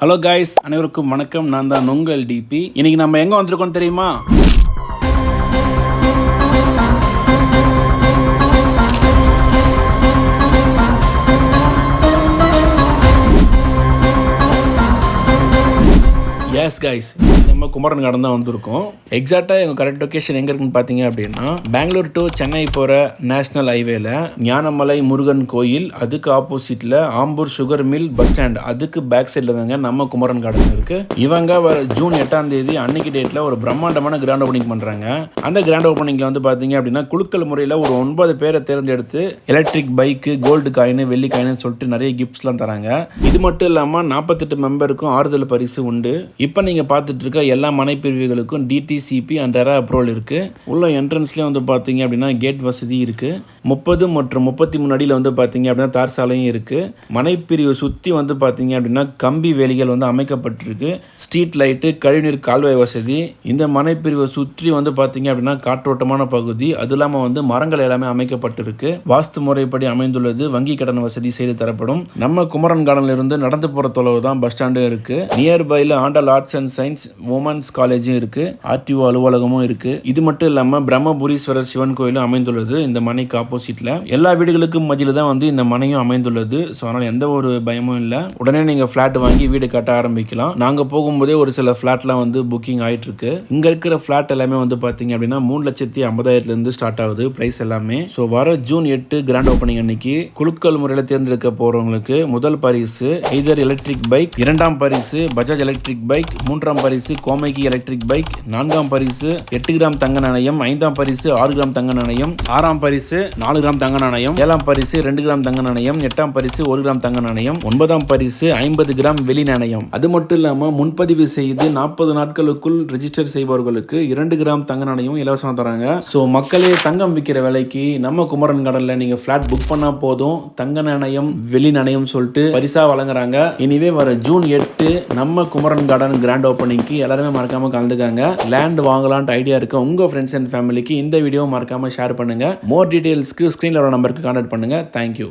Hello guys, அனைவருக்கும் வணக்கம். நான் தான் உங்கள் டிபி. இன்னைக்கு நம்ம எங்கே வந்திருக்கோம் தெரியுமா? எஸ் காய்ஸ், நம்ம குமரன் கார்டன் தான் வந்திருக்கோம். எக்ஸாக்டாக எங்கள் கரெக்ட் லொக்கேஷன் எங்கே இருக்குன்னு பார்த்தீங்க அப்படின்னா, பெங்களூர் டு சென்னை போகிற நேஷனல் ஹைவேல ஞானமலை முருகன் கோயில், அதுக்கு ஆப்போசிட்டில் Ambur sugar mill bus stand, அதுக்கு பேக் சைடில் தாங்க நம்ம குமரன் கார்டன் இருக்குது. இவங்க வர ஜூன் 8ஆம் தேதி அன்னைக்கு டேட்டில் ஒரு பிரம்மாண்டமான கிராண்ட் ஓப்பனிங் பண்ணுறாங்க. அந்த கிராண்ட் ஓப்பனிங்கில் வந்து பார்த்தீங்க அப்படின்னா, குலுக்கல் முறையில் ஒரு 9 பேரை தேர்ந்தெடுத்து எலக்ட்ரிக் பைக்கு, கோல்டு காயின், வெள்ளி காயின்னு சொல்லிட்டு நிறைய கிஃப்ட்ஸ்லாம் தராங்க. இது மட்டும் இல்லாமல் 48 மெம்பருக்கும் ஆறுதல் பரிசு உண்டு. இப்போ நீங்கள் பார்த்துட்டு இருக்க எல்லா மனைப்பிரிவுகளுக்கும் டிடிசிபி அண்ட் ரெரா அப்ரூவல் இருக்குது. உள்ள என்ட்ரன்ஸ்லேயே வந்து பார்த்தீங்க அப்படின்னா கேட் வசதி இருக்குது. 30 மற்றும் 33 அடியில் வந்து பார்த்தீங்க அப்படின்னா தார் சாலையும் இருக்குது. மனைப்பிரிவை சுற்றி வந்து பார்த்தீங்க அப்படின்னா கம்பி வேலிகள் வந்து அமைக்கப்பட்டிருக்கு. ஸ்ட்ரீட் லைட்டு, கழிவுநீர் கால்வாய் வசதி. இந்த மனைப்பிரிவை சுற்றி வந்து பார்த்தீங்க அப்படின்னா காற்றோட்டமான பகுதி, அது இல்லாமல் வந்து மரங்கள் எல்லாமே அமைக்கப்பட்டிருக்கு. வாஸ்து முறைப்படி அமைந்துள்ளது. வங்கி கடன் வசதி செய்து தரப்படும். நம்ம குமரன் கார்டன்ல இருந்து நடந்து போகிற தொலைவு தான் பஸ் ஸ்டாண்டும் இருக்குது. நியர்பையில் ஆண்டல் ஆர்ட்ஸ் அண்ட் சயின்ஸ் உமன்ஸ் காலேஜும் இருக்குது. ஆர்டிஓ அலுவலகமும் இருக்குது. இது மட்டும் இல்லாமல் பிரம்மபுரீஸ்வரர் சிவன் கோயிலும் அமைந்துள்ளது இந்த மனைக்கு ஆப்போசிட்டில். எல்லா வீடுகளுக்கும் மத்தியில் தான் வந்து இந்த மனையும் அமைந்துள்ளது. ஸோ அதனால் எந்த ஒரு பயமும் இல்லை. உடனே நீங்கள் ஃப்ளாட் வாங்கி வீடு கட்ட ஆரம்பிக்கலாம். நாங்கள் போகும்போதே ஒரு சில ஃப்ளாட்லாம் வந்து புக்கிங் ஆகிட்டு இருக்கு. இங்கே இருக்கிற ஃப்ளாட் எல்லாமே வந்து பார்த்தீங்க அப்படின்னா 3,50,000 ஸ்டார்ட் ஆகுது ப்ரைஸ் எல்லாமே. ஸோ வர ஜூன் 8 கிராண்ட் ஓப்பனிங் அன்னைக்கு குலுக்கல் முறையில் தேர்ந்தெடுக்க போகிறவங்களுக்கு முதல் பரிசு எய்தர் எலக்ட்ரிக் பைக், 2ஆம் பரிசு பஜாஜ் எலக்ட்ரிக் பைக், 3ஆம் பரிசு கோமைகி எலக்ட்ரிக் பைக், 4ஆம் பரிசு 8 கிராம் தங்க நாணயம், 5ஆம் பரிசு 6 கிராம் தங்க நாணயம், 6ஆம் பரிசு 4 கிராம் தங்க நாணயம், 7ஆம் பரிசு 2 கிராம் தங்க நாணயம், 8ஆம் பரிசு 1 கிராம் தங்க நாணயம், 9ஆம் பரிசு 50 கிராம் வெளி நாணயம். அது மட்டும் இல்லாமல் முன்பதிவு செய்து 40 நாட்களுக்குள் ரெஜிஸ்டர் செய்பவர்களுக்கு 2 கிராம் தங்க நாணயம் இலவசமாக தராங்க. ஸோ மக்களே, தங்கம் விற்கிற விலைக்கு நம்ம குமரன் கார்டனில் நீங்கள் ஃப்ளாட் புக் பண்ணால் போதும், தங்க நாணயம், வெளி நாணயம் சொல்லிட்டு பரிசாக வழங்குறாங்க. இனிவே வர ஜூன் 8 நம்ம குமரன் கார்டன் கிராண்ட் ஓப்பனிங்க்கு எல்லாருமே மறக்காம கலந்துக்காங்க. லேண்ட் வாங்கலான்ட்டு ஐடியா இருக்கு உங்க ஃப்ரெண்ட்ஸ் அண்ட் ஃபேமிலிக்கு இந்த வீடியோ மறக்காம ஷேர் பண்ணுங்க. மோர் டீடைல்ஸ்க்கு ஸ்கிரீன்ல வர நம்பருக்கு கான்டாக்ட் பண்ணுங்க. தேங்க்யூ.